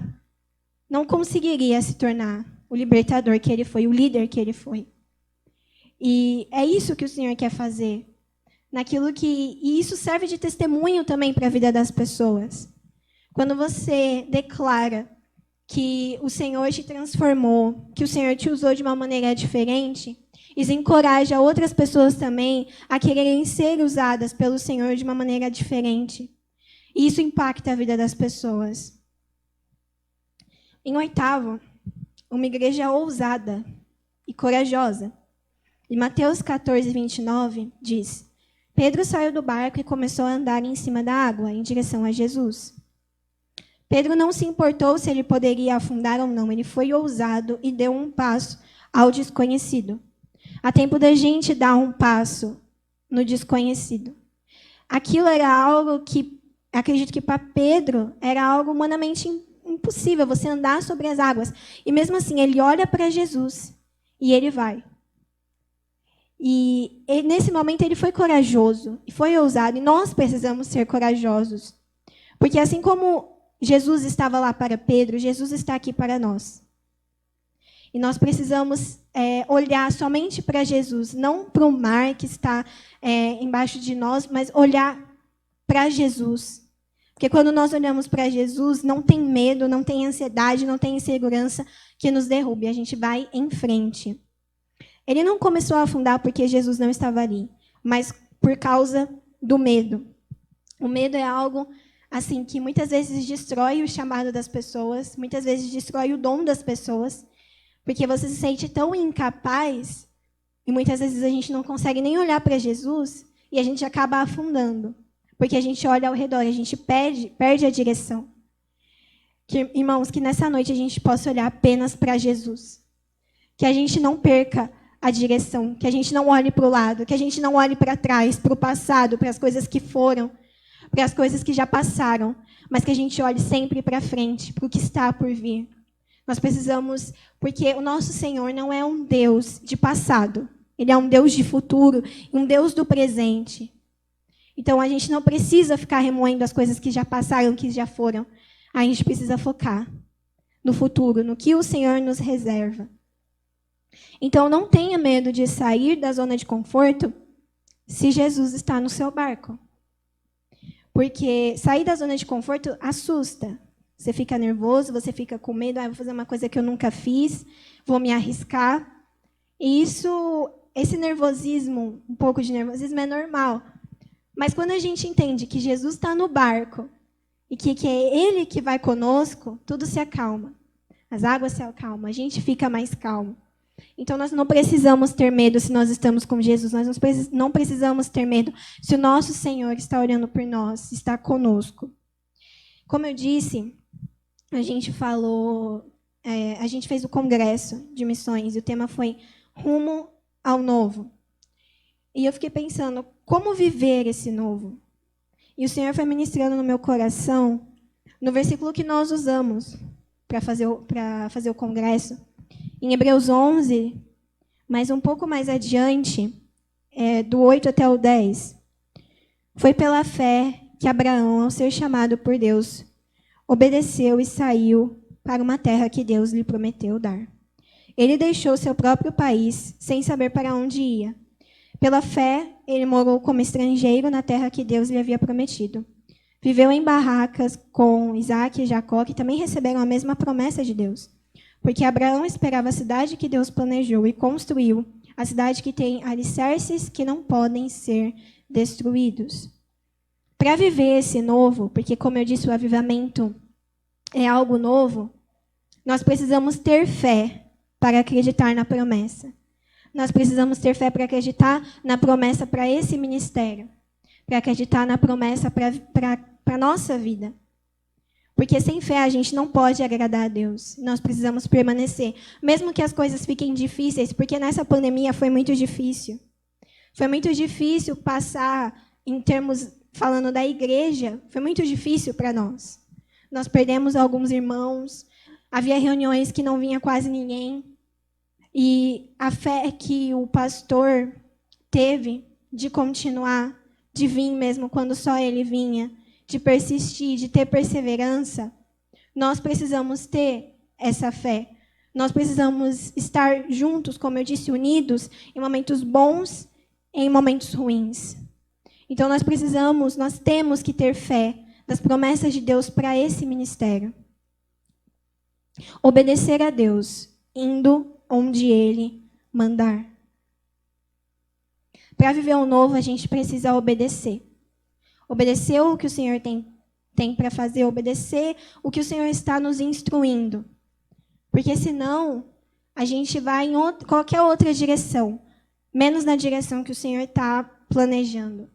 não conseguiria se tornar o libertador que ele foi, o líder que ele foi. E é isso que o Senhor quer fazer. E isso serve de testemunho também para a vida das pessoas. Quando você declara que o Senhor te transformou, que o Senhor te usou de uma maneira diferente, isso encoraja outras pessoas também a quererem ser usadas pelo Senhor de uma maneira diferente. E isso impacta a vida das pessoas. Em 8º, uma igreja ousada e corajosa. Em Mateus 14, 29, diz: Pedro saiu do barco e começou a andar em cima da água, em direção a Jesus. Pedro não se importou se ele poderia afundar ou não. Ele foi ousado e deu um passo ao desconhecido. Há tempo da gente dar um passo no desconhecido. Aquilo era algo que, acredito que para Pedro, era algo humanamente impossível, você andar sobre as águas. E mesmo assim, ele olha para Jesus e ele vai. E nesse momento ele foi corajoso e foi ousado. E nós precisamos ser corajosos. Porque assim como Jesus estava lá para Pedro, Jesus está aqui para nós. E nós precisamos olhar somente para Jesus, não para o mar que está embaixo de nós, mas olhar para Jesus. Porque quando nós olhamos para Jesus, não tem medo, não tem ansiedade, não tem insegurança que nos derrube. A gente vai em frente. Ele não começou a afundar porque Jesus não estava ali, mas por causa do medo. O medo é algo assim que muitas vezes destrói o chamado das pessoas, muitas vezes destrói o dom das pessoas, porque você se sente tão incapaz e muitas vezes a gente não consegue nem olhar para Jesus e a gente acaba afundando, porque a gente olha ao redor, a gente perde a direção. Irmãos, que nessa noite a gente possa olhar apenas para Jesus, que a gente não perca a direção, que a gente não olhe para o lado, que a gente não olhe para trás, para o passado, para as coisas que foram, para as coisas que já passaram, mas que a gente olhe sempre para frente, para o que está por vir. Nós precisamos, porque o nosso Senhor não é um Deus de passado, Ele é um Deus de futuro, um Deus do presente. Então a gente não precisa ficar remoendo as coisas que já passaram, que já foram. A gente precisa focar no futuro, no que o Senhor nos reserva. Então não tenha medo de sair da zona de conforto se Jesus está no seu barco. Porque sair da zona de conforto assusta. Você fica nervoso, você fica com medo, vou fazer uma coisa que eu nunca fiz, vou me arriscar. E esse nervosismo, um pouco de nervosismo, é normal. Mas quando a gente entende que Jesus está no barco e que é Ele que vai conosco, tudo se acalma. As águas se acalmam, a gente fica mais calmo. Então, nós não precisamos ter medo se nós estamos com Jesus. Nós não precisamos ter medo se o nosso Senhor está olhando por nós, está conosco. Como eu disse, a gente fez o congresso de missões e o tema foi Rumo ao Novo. E eu fiquei pensando, como viver esse novo? E o Senhor foi ministrando no meu coração, no versículo que nós usamos para fazer o congresso, em Hebreus 11, mas um pouco mais adiante, do 8 até o 10. Foi pela fé que Abraão, ao ser chamado por Deus, obedeceu e saiu para uma terra que Deus lhe prometeu dar. Ele deixou seu próprio país sem saber para onde ia. Pela fé, ele morou como estrangeiro na terra que Deus lhe havia prometido. Viveu em barracas com Isaac e Jacó, que também receberam a mesma promessa de Deus. Porque Abraão esperava a cidade que Deus planejou e construiu, a cidade que tem alicerces que não podem ser destruídos. Para viver esse novo, porque, como eu disse, o avivamento é algo novo, nós precisamos ter fé para acreditar na promessa. Nós precisamos ter fé para acreditar na promessa para esse ministério, para acreditar na promessa para a nossa vida. Porque sem fé a gente não pode agradar a Deus. Nós precisamos permanecer. Mesmo que as coisas fiquem difíceis, porque nessa pandemia foi muito difícil. Foi muito difícil passar, em termos, falando da igreja, foi muito difícil para nós. Nós perdemos alguns irmãos, havia reuniões que não vinha quase ninguém. E a fé que o pastor teve de continuar, de vir mesmo quando só ele vinha, de persistir, de ter perseverança, nós precisamos ter essa fé. Nós precisamos estar juntos, como eu disse, unidos em momentos bons e em momentos ruins. Então nós temos que ter fé das promessas de Deus para esse ministério. Obedecer a Deus, indo onde Ele mandar. Para viver o novo, a gente precisa obedecer. Obedecer o que o Senhor tem para fazer, obedecer o que o Senhor está nos instruindo. Porque senão, a gente vai em qualquer outra direção, menos na direção que o Senhor está planejando.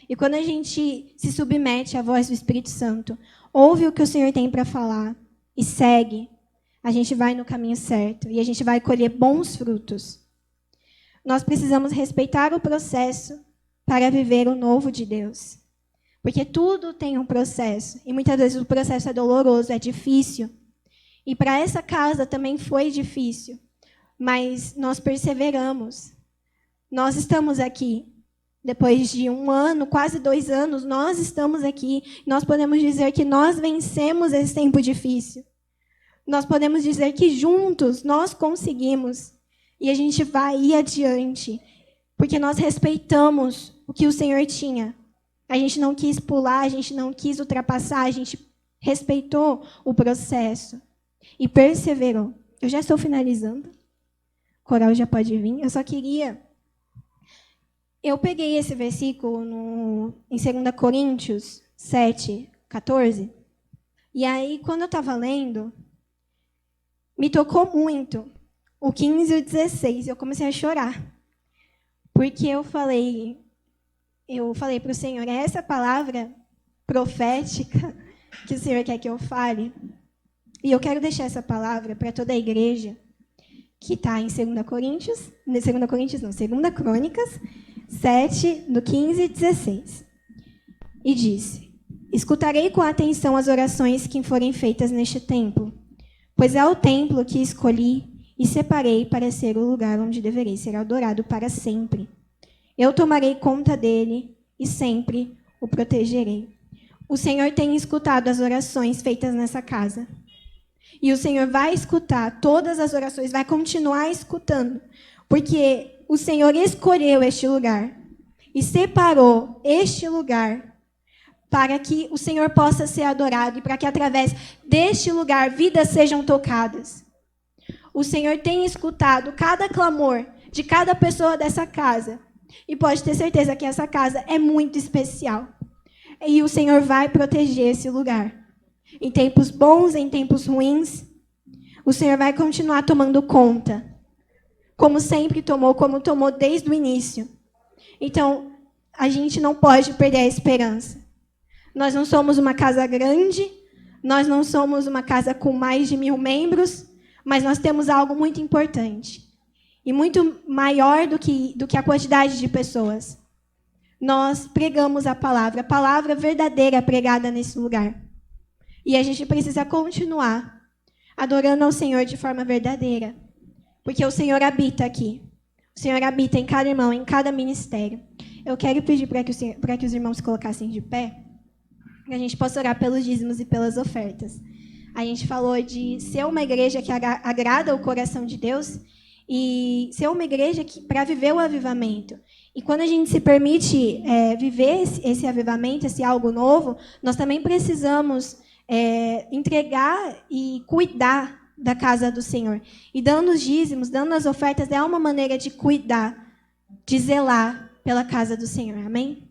E quando a gente se submete à voz do Espírito Santo, ouve o que o Senhor tem para falar e segue, a gente vai no caminho certo e a gente vai colher bons frutos. Nós precisamos respeitar o processo para viver o novo de Deus. Porque tudo tem um processo. E muitas vezes o processo é doloroso, é difícil. E para essa casa também foi difícil. Mas nós perseveramos. Nós estamos aqui. Depois de 1 ano, quase 2 anos, nós estamos aqui. Nós podemos dizer que nós vencemos esse tempo difícil. Nós podemos dizer que juntos nós conseguimos. E a gente vai ir adiante. Porque nós respeitamos o que o Senhor tinha. A gente não quis pular, a gente não quis ultrapassar, a gente respeitou o processo e perseverou. Eu já estou finalizando. O coral já pode vir. Eu só queria... Eu peguei esse versículo em 2 Coríntios 7, 14. E aí, quando eu estava lendo, me tocou muito o 15 e o 16. Eu comecei a chorar. Porque eu falei para o Senhor, é essa palavra profética que o Senhor quer que eu fale? E eu quero deixar essa palavra para toda a igreja que está em 2 Crônicas 7, no 15 e 16. E disse, escutarei com atenção as orações que forem feitas neste templo, pois é o templo que escolhi e separei para ser o lugar onde deverei ser adorado para sempre. Eu tomarei conta dele e sempre o protegerei. O Senhor tem escutado as orações feitas nessa casa. E o Senhor vai escutar todas as orações, vai continuar escutando. Porque o Senhor escolheu este lugar e separou este lugar para que o Senhor possa ser adorado e para que, através deste lugar, vidas sejam tocadas. O Senhor tem escutado cada clamor de cada pessoa dessa casa. E pode ter certeza que essa casa é muito especial. E o Senhor vai proteger esse lugar. Em tempos bons, em tempos ruins, o Senhor vai continuar tomando conta. Como sempre tomou, como tomou desde o início. Então, a gente não pode perder a esperança. Nós não somos uma casa grande, nós não somos uma casa com mais de 1000 membros, mas nós temos algo muito importante. E muito maior do que a quantidade de pessoas. Nós pregamos a palavra verdadeira pregada nesse lugar. E a gente precisa continuar adorando ao Senhor de forma verdadeira. Porque o Senhor habita aqui. O Senhor habita em cada irmão, em cada ministério. Eu quero pedir para que os irmãos se colocassem de pé, para que a gente possa orar pelos dízimos e pelas ofertas. A gente falou de ser uma igreja que agrada o coração de Deus e ser uma igreja para viver o avivamento. E quando a gente se permite viver esse avivamento, esse algo novo, nós também precisamos entregar e cuidar da casa do Senhor. E dando os dízimos, dando as ofertas, é uma maneira de cuidar, de zelar pela casa do Senhor. Amém?